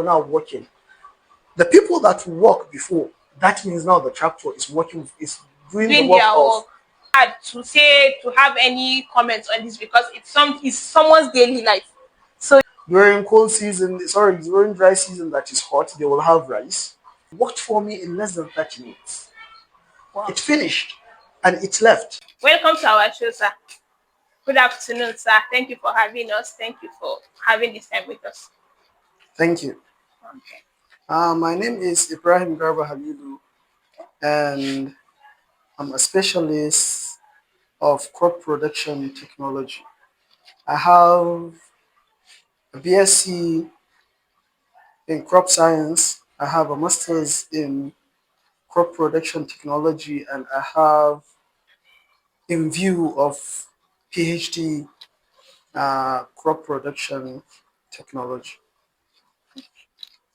now working. The people that work before, that means now the tractor is working, is doing the Doing work their of. work. Hard to say to have any comments on this because it's someone's daily life. So During cold season, sorry, during dry season that is hot, they will have rice. Worked for me in less than 30 minutes. wow. It finished and it left. Welcome to our show, sir. Good afternoon, sir. Thank you for having us. Thank you for having this time with us. Thank you. Okay. My name is Ibrahim Garba Halilu, and I'm a specialist of crop production technology. I have a BSc in crop science. I have a master's in crop production technology, and I have in view of PhD crop production technology.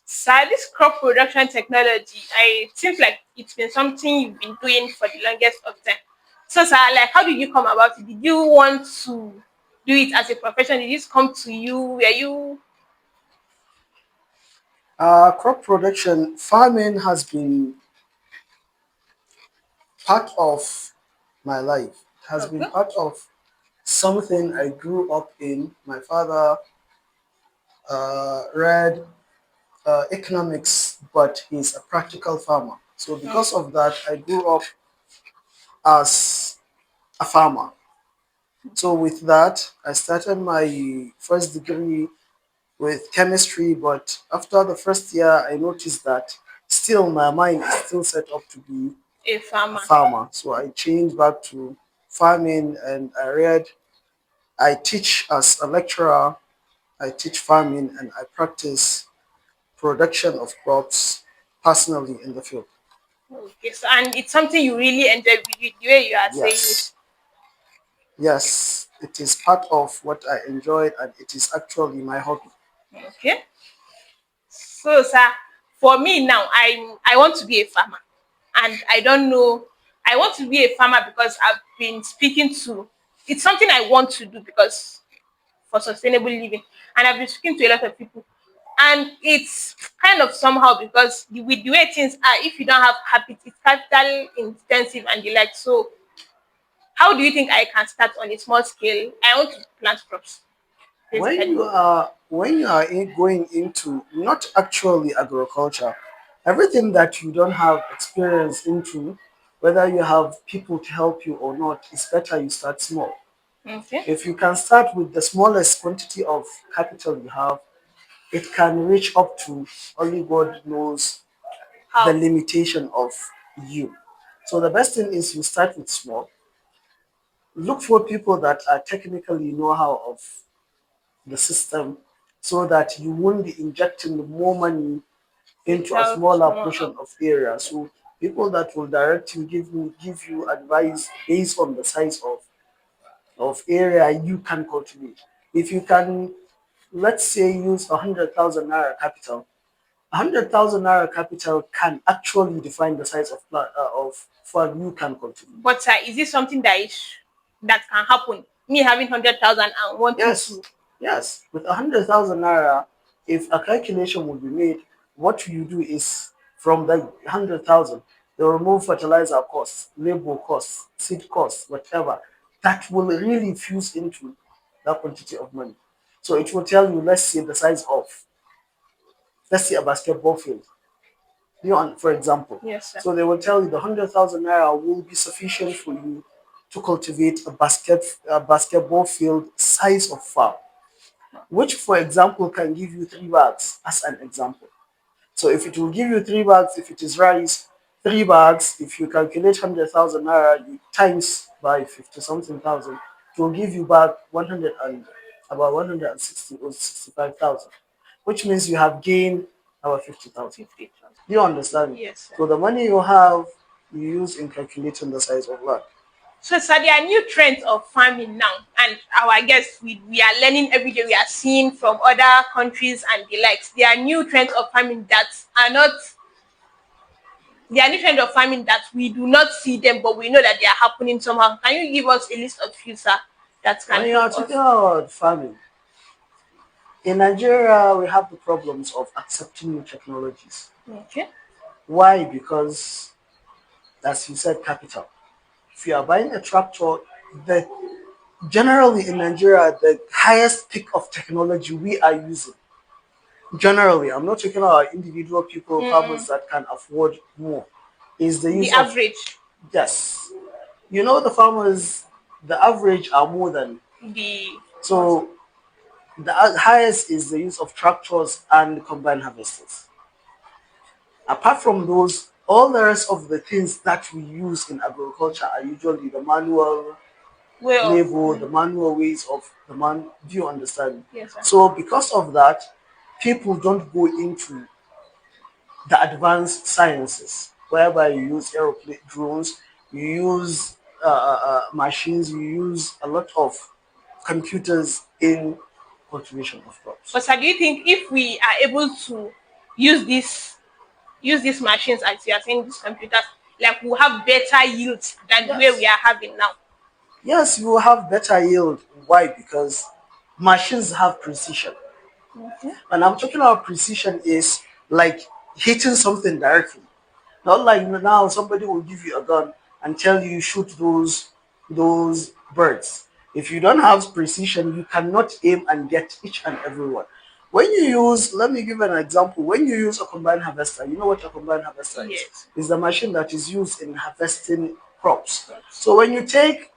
So this crop production technology, it seems like it's been something you've been doing for the longest of time. So, sir, like, how did you come about it? Did you want to do it as a profession? Did this come to you? Were you Crop production farming has been part of my life. It has been okay? part of something I grew up in. My father read economics, but he's a practical farmer. So Mm. because of that, I grew up as a farmer. So with that, I started my first degree with chemistry, but after the first year, I noticed that still my mind is still set up to be A a farmer. farmer. So I changed back to farming, and I teach as a lecturer, I teach farming, and I practice production of crops personally in the field. Okay, so and it's something you really enjoy with the way you are saying it. Yes, yes, it is part of what I enjoyed, and it is actually my hobby. Okay. So, sir, for me now, I want to be a farmer, and I don't know. I want to be a farmer because I've been speaking to. It's something I want to do because for sustainable living, and I've been speaking to a lot of people, and it's kind of somehow because with the way things are, if you don't have capital, it's capital intensive and the like. So, how do you think I can start on a small scale? I want to plant crops, basically. When you are going into not actually agriculture, everything that you don't have experience into, whether you have people to help you or not, it's better you start small. Okay. If you can start with the smallest quantity of capital you have, it can reach up to only God knows the How? limitation of you. So the best thing is you start with small. Look for people that are technically know-how of the system so that you won't be injecting more money into a Without smaller more. portion of area. So people that will direct you, give you advice based on the size of area you can cultivate. If you can, let's say, use 100,000 naira capital, 100,000 naira capital can actually define the size of farm you can cultivate. But is this something that can happen? Me having 100,000 and wanting Yes, to. yes. With 100,000 naira, if a calculation would be made, what you do is from the 100,000, they remove fertilizer costs, labor costs, seed costs, whatever. That will really fuse into that quantity of money. So it will tell you, let's say the size of, let's say a basketball field. For example. Yes, sir. So they will tell you the 100,000 naira will be sufficient for you to cultivate a basketball field size of farm, which for example can give you 3 bags as an example. So if it will give you 3 bags, if it is rice, 3 bags, if you calculate 100,000 naira you times by 50 something thousand, it will give you back 100 and about 160 or 65,000, which means you have gained about 50,000. 50,000. Do you understand? Yes, sir. So the money you have, you use in calculating the size of land. So, sir, there are new trends of farming now, and our guests, we are learning every day. We are seeing from other countries and the likes. There are new trends of farming that are not. There are new trends of farming that we do not see them, but we know that they are happening somehow. Can you give us a list of few, sir, that can When you help are talking us? about farming, In Nigeria, we have the problems of accepting new technologies. Okay. Why? Because, as you said, capital. If you are buying a tractor, the generally in Nigeria, the highest peak of technology we are using. Generally, I'm not talking about individual people, farmers Mm-mm. that can afford more, is the The use of, average. yes. You know, the farmers, the average are more than, The ones. so the highest is the use of tractors and combine harvesters. Apart from those, all the rest of the things that we use in agriculture are usually the manual Way of labor, the manual ways of the man. Do you understand? yes, sir. So because of that, people don't go into the advanced sciences, whereby you use aeroplane drones, you use machines, you use a lot of computers in cultivation of crops. But sir, do you think if we are able to use this use these machines as you are saying these computers, like we'll have better yields than where we Yes. are having now? Yes, you will have better yield. Why? Because machines have precision. Okay. And I'm talking about precision is like hitting something directly. Not like now somebody will give you a gun and tell you shoot those birds. If you don't have precision, you cannot aim and get each and every one. When you use, let me give an example. When you use a combine harvester, you know what a combine harvester is? Yes. It's the machine that is used in harvesting crops. Yes. So when you take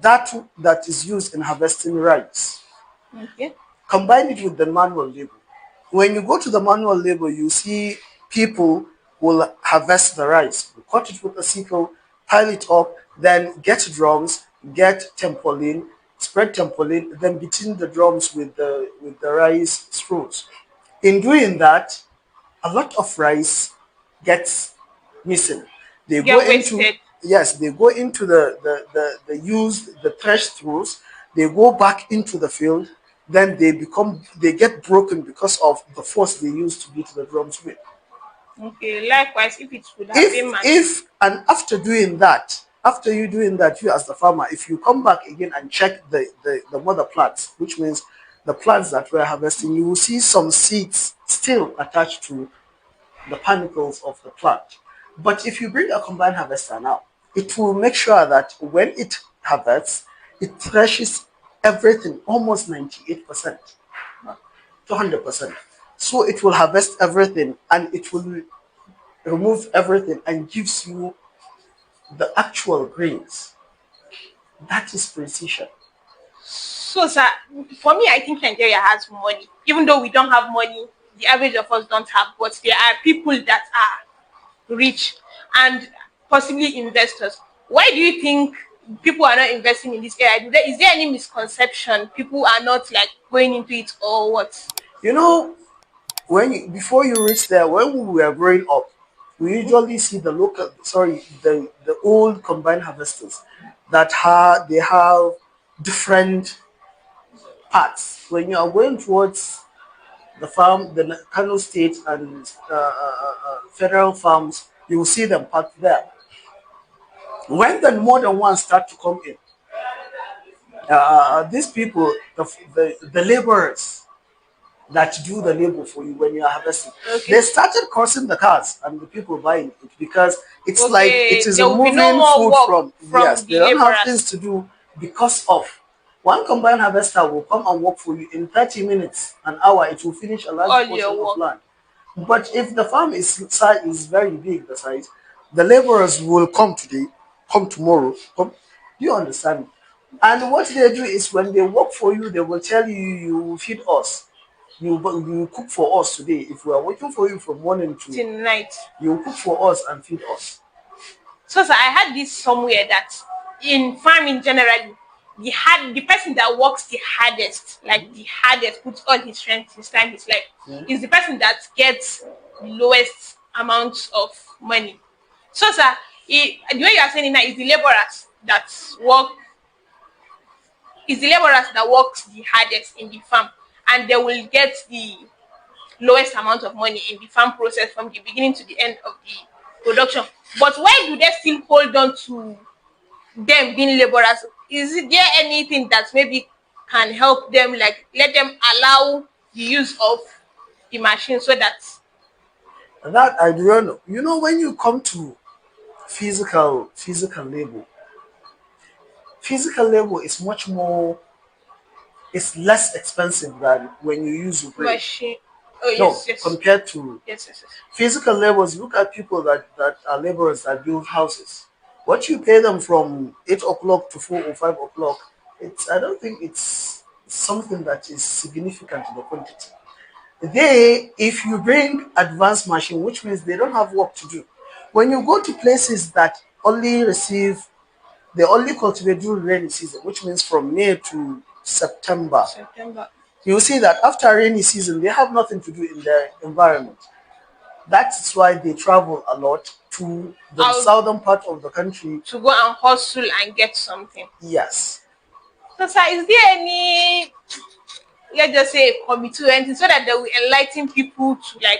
that is used in harvesting rice, Okay. combine it with the manual labor. When you go to the manual labor, you see people will harvest the rice, cut it with a sickle, pile it up, then get drums, get tempolin, spread tempolin, then beating the drums with the rice straws. In doing that, a lot of rice gets missing. They go Get into, wasted. yes, they go into the used the trash throws, they go back into the field, then they get broken because of the force they use to beat the drums with. Okay. Likewise, if it would have been machine. If and after doing that, after you doing that, you as the farmer, if you come back again and check the mother plants, which means the plants that we're harvesting, you will see some seeds still attached to the panicles of the plant. But if you bring a combine harvester now, it will make sure that when it harvests, it threshes everything almost 98% to 100%. So it will harvest everything and it will remove everything and gives you the actual grains. That is precision. So, sir, for me, I think Nigeria has money. Even though we don't have money, the average of us don't have, but there are people that are rich and possibly investors. Why do you think people are not investing in this area? Is there any misconception? People are not like going into it or what? You know, before you reach there, when we were growing up, we usually see the old combined harvesters they have different parts. When you are going towards the farm, the Kano State and federal farms, you will see them parked there. When the more than one start to come in, these people, the laborers that do the labor for you when you are harvesting, they Okay. started crossing the cars and the people buying it because it's like it Okay. is There will be no removing more food work from, yes, from they the don't have things laborers. to do because of one combined harvester will come and work for you in 30 minutes, an hour, it will finish a large All portion your of work. land. But if the farm is very big, the size, the laborers will come today, come tomorrow. Come, do you understand? And what they do is when they work for you, they will tell you you will feed us. You cook for us today. If we are working for you from morning to, Till night. you cook for us and feed us. So, sir, I had this somewhere that in farming generally, the person that works the hardest, like the hardest, puts all his strength, his time, his life, Hmm? is the person that gets the lowest amount of money. So, sir, the way you are saying it now is the laborers that work work the hardest in the farm, and they will get the lowest amount of money in the farm process from the beginning to the end of the production. But why do they still hold on to them being laborers? Is there anything that maybe can help them, like let them allow the use of the machine so that That I do not know. You know, when you come to physical labor is much more, it's less expensive than when you use your brain. machine. Oh No, yes, yes, compared to yes, yes, yes. physical labors, look at people that are laborers that build houses. What you pay them from 8 o'clock to 4 or 5 o'clock, it's I don't think it's something that is significant in the quantity. They, if you bring advanced machine, which means they don't have work to do. When you go to places that only receive, they only cultivate during rainy season, which means from May to September, September. you will see that after rainy season, they have nothing to do in their environment. That's why they travel a lot to the Out southern part of the country. to go and hustle and get something. Yes. So, sir, is there any, let's just say, a committee or anything so that they will enlighten people to like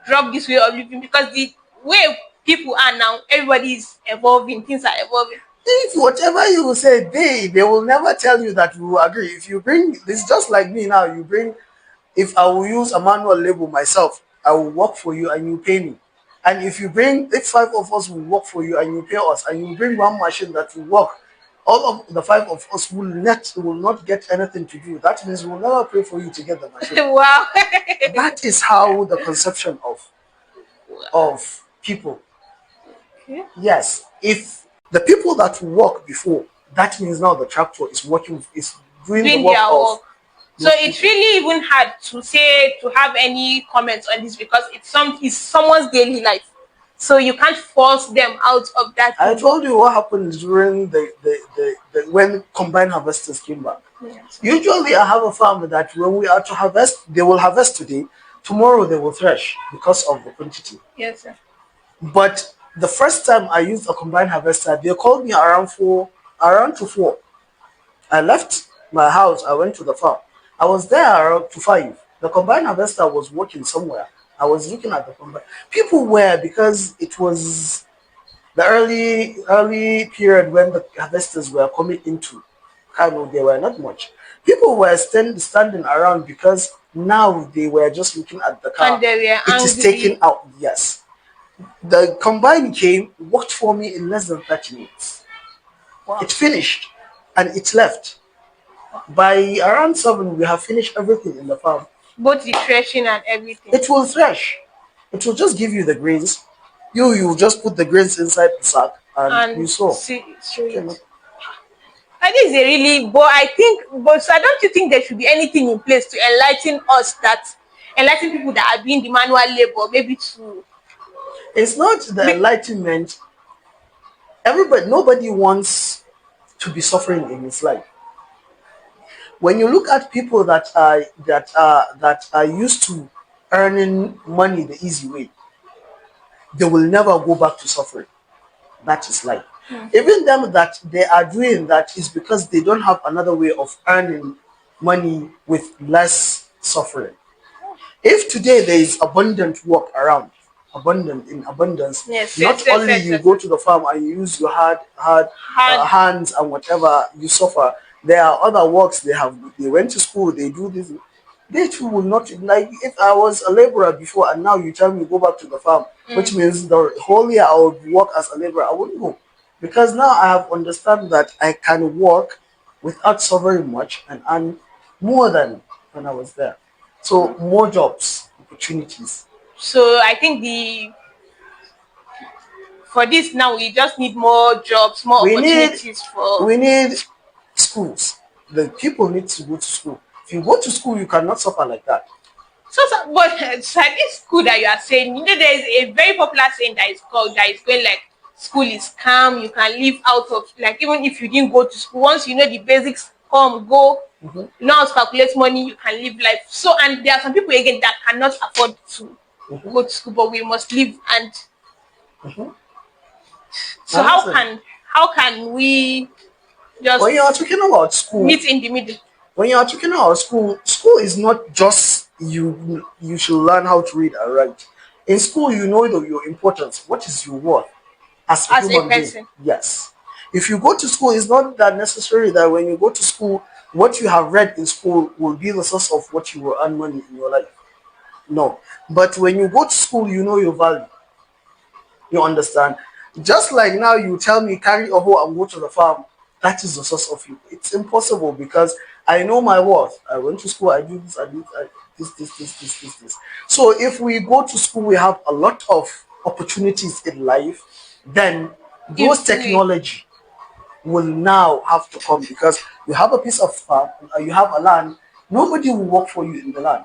drop this way of living? Because the way people are now, everybody is evolving, things are evolving. If whatever you will say, they will never tell you that we will agree. If you bring, it's just like me now. You bring, if I will use a manual label myself, I will work for you and you pay me. And if you bring, if five of us will work for you and you pay us, and you bring one machine that will work, all of the five of us will not get anything to do. That means we will never pay for you to get the machine. Wow. That is how the conception of people. Okay. Yes, if the people that work before, that means now the tractor is working, is doing the Doing work their of work. So those it's people. really even hard to say to have any comments on this because it's someone's daily life. So you can't force them out of that I thing. told you what happened during the when combined harvesters came back. Yes. Usually, I have a farm that when we are to harvest, they will harvest today. Tomorrow they will thresh because of the quantity. Yes, sir. But the first time I used a combined harvester, they called me around to 4. I left my house. I went to the farm. I was there around to 5. The combined harvester was working somewhere. I was looking at the combine. People were, because it was the early period when the harvesters were coming into Kano, they were not much. People were standing around because now they were just looking at the car. And they were It is taken angry. out. Yes. The combine came, worked for me in less than 30 minutes. Wow. It finished and it left. By around 7, we have finished everything in the farm. Both the threshing and everything. It will thresh. It will just give you the grains. You just put the grains inside the sack and you And sow. see through Okay, no? it. And this is a really, but I think, but so don't you think there should be anything in place to enlighten people that are doing the manual labor, maybe to It's not the make, enlightenment. Nobody wants to be suffering in his life. When you look at people that are used to earning money the easy way, they will never go back to suffering. That is life. Even them that they are doing that is because they don't have another way of earning money with less suffering. If today there is abundant work around, abundant in abundance, yes, not yes, yes, only yes, you yes. go to the farm and you use your Hard. hands and whatever you suffer, there are other works they went to school, they do this. They too will not, like, if I was a laborer before and now you tell me go back to the farm, which means the whole year I would work as a laborer, I wouldn't go. Because now I have understand that I can work without suffering much and earn more than when I was there. So more jobs, opportunities. So I think the for this now we just need more jobs, more We need opportunities for. we need schools. The people need to go to school. If you go to school, you cannot suffer like that. But so this school that you are saying, you know, there is a very popular saying that is called that is going like school is calm, you can live out of like even if you didn't go to school, once you know the basics, come go, you know how to calculate money, you can live life. So and there are some people again that cannot afford to go to school, but we must live and so Honestly, how can we when you are just talking about school, meet in the middle? when you are talking about school is not just you should learn how to read and write. In school, you know your importance. What is your worth as a As a human being? person? Yes. If you go to school, it's not that necessary that when you go to school, what you have read in school will be the source of what you will earn money in your life. No. But when you go to school, you know your value. You understand? Just like now you tell me carry a hoe and go to the farm, that is the source of you. It's impossible because I know my worth. I went to school, I do this, I do this. So if we go to school, we have a lot of opportunities in life, then If those we technology will now have to come because you have a piece of farm, you have a land, nobody will work for you in the land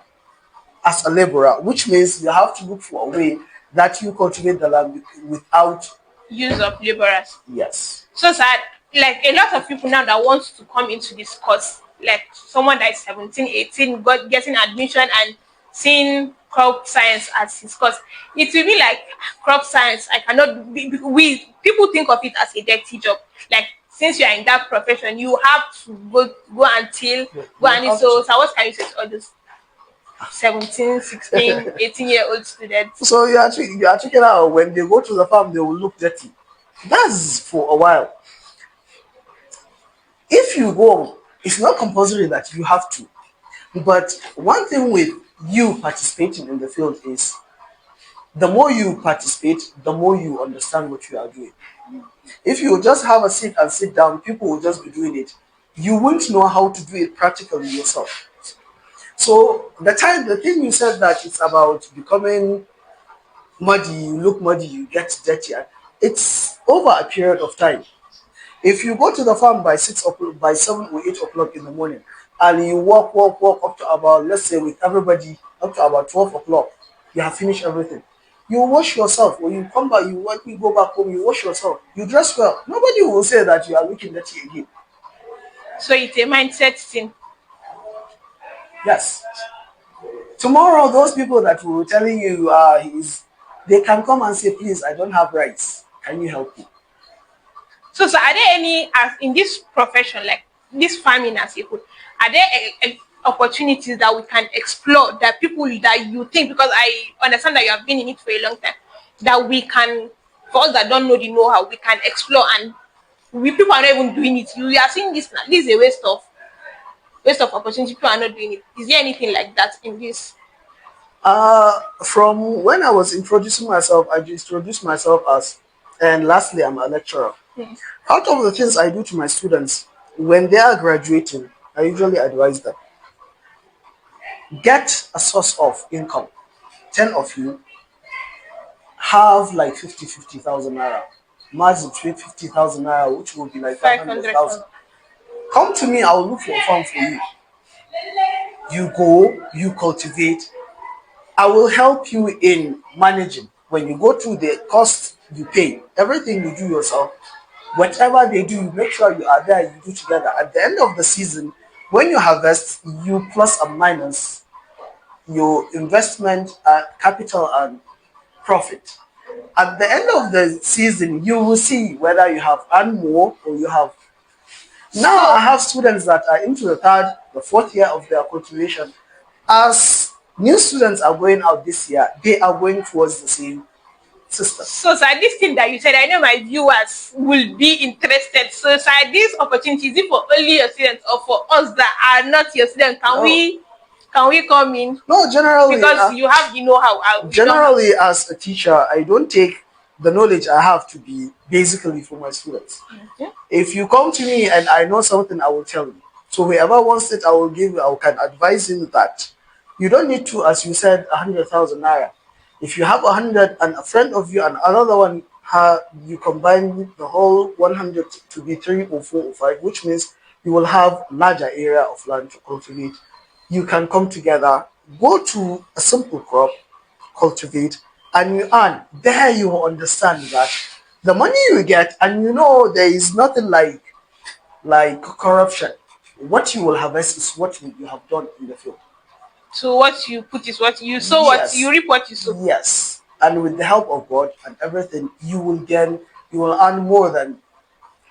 as a laborer, which means you have to look for a way that you cultivate the land without. use of laborers. Yes. So sad. Like a lot of people now that want to come into this course, like someone that is 17, 18, got getting admission and seeing crop science as his course, it will be like crop science. I cannot. We people think of it as a dirty job. Like since you are in that profession, you have to go and till, go You and have so. to. So what can you say to all those 17, 16, 18-year-old students? So you are checking out when they go to the farm, they will look dirty. That's for a while. If you go, it's not compulsory that you have to. But one thing with you participating in the field is the more you participate, the more you understand what you are doing. If you just have a seat and sit down, people will just be doing it. You won't know how to do it practically yourself. So the thing you said that it's about becoming muddy, you look muddy, you get dirty. It's over a period of time. If you go to the farm by 6 o'clock, by 7 or 8 o'clock in the morning, and you walk up to about, let's say, with everybody up to about 12 o'clock, you have finished everything. You wash yourself. When you come back, you work, you go back home, you wash yourself. You dress well. Nobody will say that you are looking dirty again. So it's a mindset thing. Yes. Tomorrow, those people that will telling you they can come and say, please, I don't have rights. Can you help me? So are there any as in this profession, like this farming as a whole, are there opportunities that we can explore that people that you think because I understand that you have been in it for a long time that we can for us that don't know the know-how we can explore and we people are not even doing it. You are seeing this now. This is a waste of opportunity. People are not doing it. Is there anything like that in this? From when I was introducing myself, I introduced myself as, and lastly, I'm a lecturer. Yes. Out of the things I do to my students, when they are graduating, I usually advise them get a source of income. 10 of you have like 50,000 naira. Match between 50,000 naira, which will be like Five hundred 500,000. thousand. Come to me, I'll look for a farm for you. You go, you cultivate. I will help you in managing. When you go through the cost, you pay. Everything you do yourself. Whatever they do, you make sure you are there, you do together. At the end of the season, when you harvest, you plus and minus your investment, capital, and profit. At the end of the season, you will see whether you have earned more or you have. Now, I So have students that are into the third, the fourth year of their cultivation. As new students are going out this year, they are going towards the same system. so this thing that you said, I know my viewers will be interested. So this opportunity is it for only your students or for us that are not your students? No, Can we come in no. because you have the know-how we don't have? Generally, as a teacher, I don't take the knowledge I have to be basically for my students. Mhm. If you come to me and I know something, I will tell you. So whoever wants it, I will give. I can advise him that you don't need to, as you said, 100,000 naira. If you have 100 and a friend of you and another one, you combine the whole 100 to be 3 or 4 or 5, which means you will have larger area of land to cultivate. You can come together, go to a simple crop, cultivate, and you earn. There you will understand that the money you get, and you know there is nothing like corruption. What you will harvest is what you have done in the field. So what you put is what you sow, what you Yes, reap, what you sow. yes. And with the help of God and everything, you will earn more than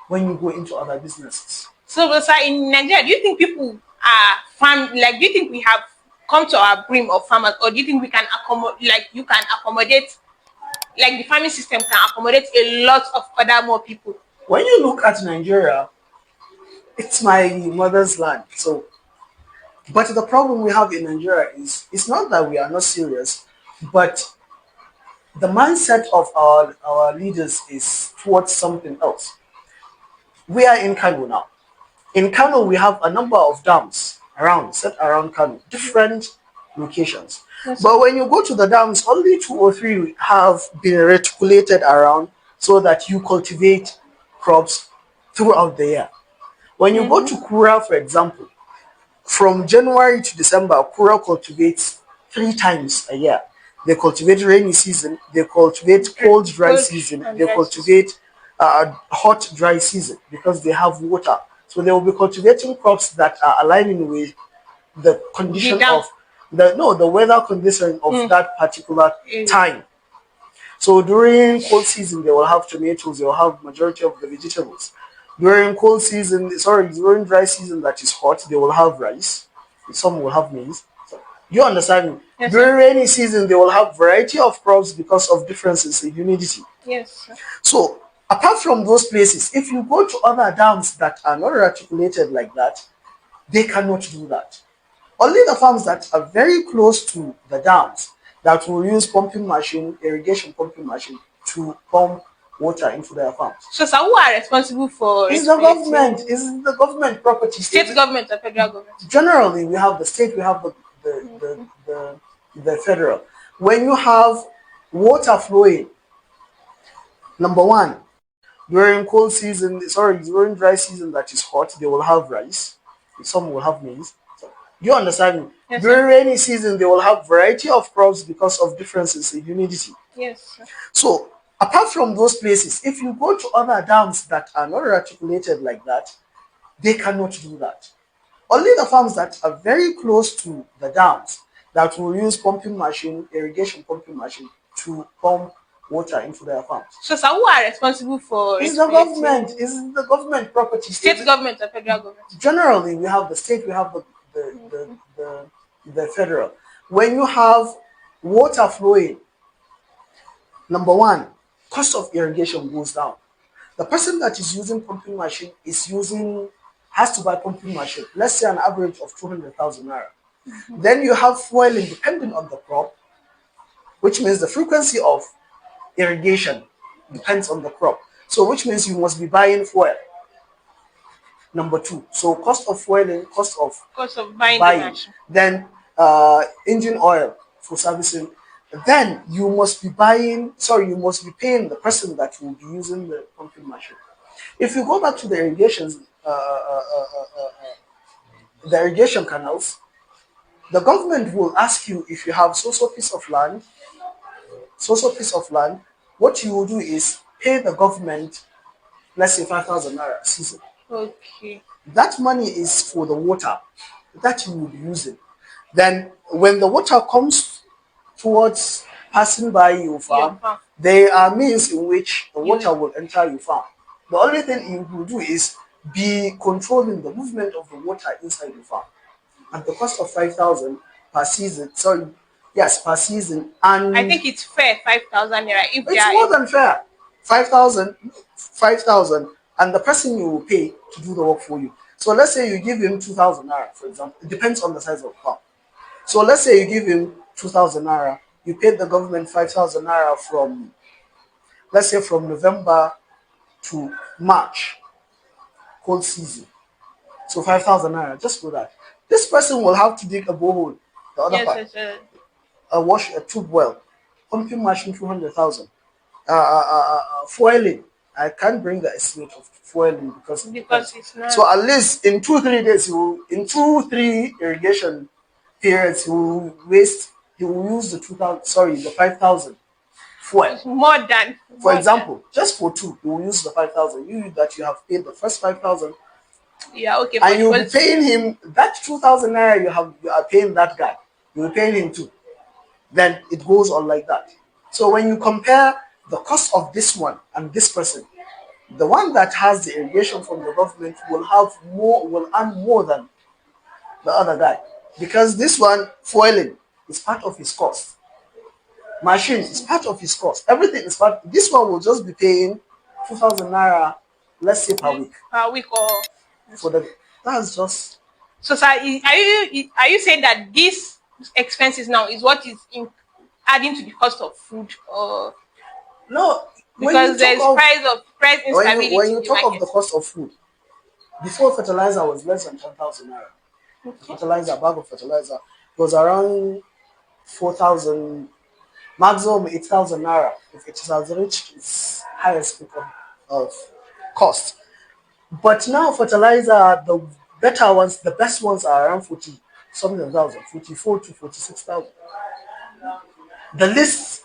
when you go into other businesses. So, sir, in Nigeria, do you think people are like? Do you think we have come to our brim of farmers, or do you think we can accommodate? Like, you can accommodate, like the farming system can accommodate a lot of other more people. When you look at Nigeria, It's my mother's land. So, but the problem we have in Nigeria is it's not that we are not serious, but the mindset of our leaders is towards something else. We are in Kano now. In Kano, we have a number of dams around, set around Kano, different locations. Yes, sir. But when you go to the dams, only two or three have been reticulated around so that you cultivate crops throughout the year. When you go to Kura, for example, from January to December, Kura cultivates three times a year. They cultivate rainy season, they cultivate cold dry Cold season, and they dry season. cultivate hot dry season because they have water. So they will be cultivating crops that are aligning with the The condition dam of the weather condition of that particular area. time. So during cold season, they will have tomatoes. They will have majority of the vegetables. During cold season, sorry, during dry season that is hot, they will have rice. Some will have maize. So, you understand me? Yes, During sir. rainy season, they will have variety of crops because of differences in humidity. Yes, sir. So apart from those places, if you go to other dams that are not articulated like that, they cannot do that. Only the farms that are very close to the dams that will use pumping machine, irrigation pumping machine to pump water into their farms. So, sir, who are responsible for It's the government. regulating? It's the government property. State government or federal government? Generally, we have the state, we have the federal. When you have water flowing, number one, during cold season, sorry, during dry season that is hot, they will have rice. Some will have maize. So, do you understand me? Yes, During sir. rainy season, they will have variety of crops because of differences in humidity. Yes, sir. So apart from those places, if you go to other dams that are not articulated like that, they cannot do that. Only the farms that are very close to the dams that will use pumping machine, irrigation pumping machine to pump water into their farms. So, sir, who are responsible for It's the regulating? government. It's the government property. State government or federal government? Generally, we have the state, we have the federal. When you have water flowing, number one, cost of irrigation goes down. The person that is using pumping machine has to buy pumping machine. Let's say an average of 200,000 naira. Then you have fueling depending on the crop, which means the frequency of irrigation depends on the crop. So which means you must be buying fuel. Number two, so cost of fueling, cost of Cost of buying the buying, machine. then engine oil for servicing. Then you must be you must be paying the person that will be using the pumping machine. If you go back to the the irrigation canals, the government will ask you if you have so piece of land, piece of land. What you will do is pay the government, let's say 5,000 naira a season. Okay. That money is for the water that you will be using. Then when the water comes towards passing by your farm, farm. there are means in which the water will enter your farm. The only thing you will do is be controlling the movement of the water inside the farm. At the cost of 5,000 per season, sorry, yes, per season. And I think it's fair, 5,000 naira. If they it's are more than fair. 5,000, 5,000, and the person you will pay to do the work for you. So let's say you give him 2,000 naira, for example. It depends on the size of the farm. So let's say you give him 2,000 naira. You paid the government 5,000 naira from, let's say, from November to March, cold season. So 5,000 naira, just for that. This person will have to dig a borehole. The other yes, part, yes, yes. a tube well, pumping machine 200,000. Foiling. I can't bring the estimate of foiling Because it's not. so at least in 2 3 days, in 2 3 irrigation periods, he will use the 2,000. Sorry, the 5,000 fuel. More than. For more example, just for two, he will use the 5,000. You have paid the first 5,000, than, yeah, okay. and you'll be paying him that 2,000 naira. You are paying that guy. You'll be paying him too. Then it goes on like that. So when you compare the cost of this one and this person, the one that has the irrigation from the government will earn more than the other guy, because this one foiling is part of his cost. Machine is part of his cost. Everything is part. This one will just be paying 2,000 naira, let's say per week. per week or for the that's just So, sir, are you saying that these expenses now is what is adding to the cost of food, or no when you because talk there is of price when instability you in the talk of market? the cost of food, before fertilizer was less than 10,000 naira. Okay. Fertilizer, a bag of fertilizer was around 4,000, maximum 8,000 naira. If it has reached its highest peak of cost. But now fertilizer, the better ones, the best ones are around 40 something thousand, 44 to 46,000. The lists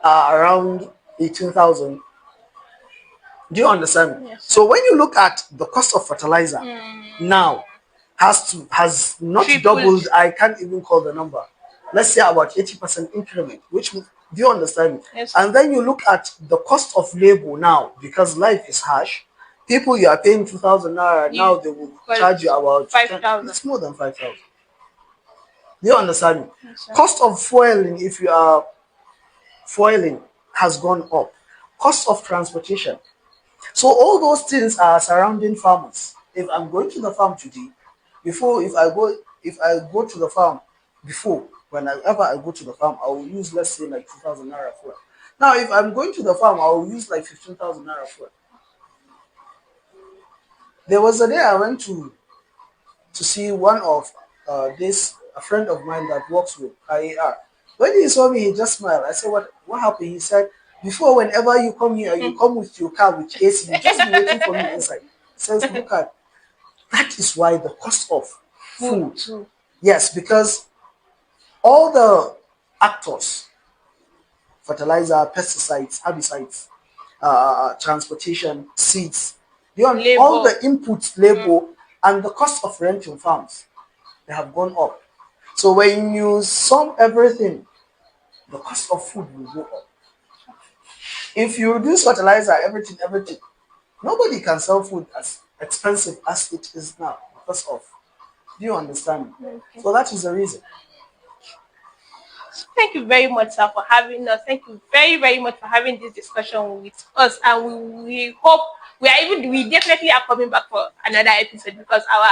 are around 18,000. Do you understand me? Yes, sir. So when you look at the cost of fertilizer now has not Tripled. doubled. I can't even call the number. Let's say about 80% increment, which do you understand me? Yes, sir. And then you look at the cost of labor now because life is harsh. People you are paying 2,000 naira You now they will got charge you about 10. 5,000. It's more than 5,000. Do you understand me? Yes, sir. Cost of fueling, if you are fueling, has gone up. Cost of transportation. So all those things are surrounding farmers. If I'm going to the farm today, before if I go to the farm before whenever I go to the farm, I will use let's say like 2,000 naira fuel. Now if I'm going to the farm, I will use like 15,000 naira fuel. There was a day I went to see one of this a friend of mine that works with IAR. When he saw me, he just smiled. I said, "What happened?" He said, "Before, whenever you come here, you come with your car with AC. You just be waiting for me inside." He says, "Look at that is why the cost of Food food, too. yes, because all the actors, fertilizer, pesticides, herbicides, transportation, seeds, beyond all Labor. the input, labor, and the cost of renting farms, they have gone up. So when you sum everything, the cost of food will go up. If you reduce fertilizer, everything, nobody can sell food as expensive as it is now because of. Do you understand? Okay. So that is the reason. Thank you very much, sir, for having us. Thank you very, very much for having this discussion with us. And we hope we definitely are coming back for another episode because our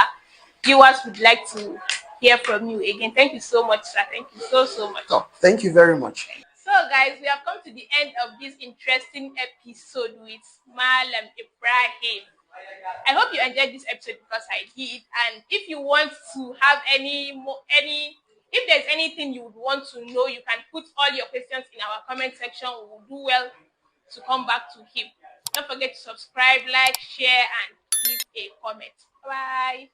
viewers would like to hear from you again. Thank you so much, sir. Thank you so much. So thank you very much. So, guys, we have come to the end of this interesting episode with Malam Ibrahim. I hope you enjoyed this episode because I did. And if you want to have if there's anything you would want to know, you can put all your questions in our comment section. We will do well to come back to him. Don't forget to subscribe, like, share, and leave a comment. Bye.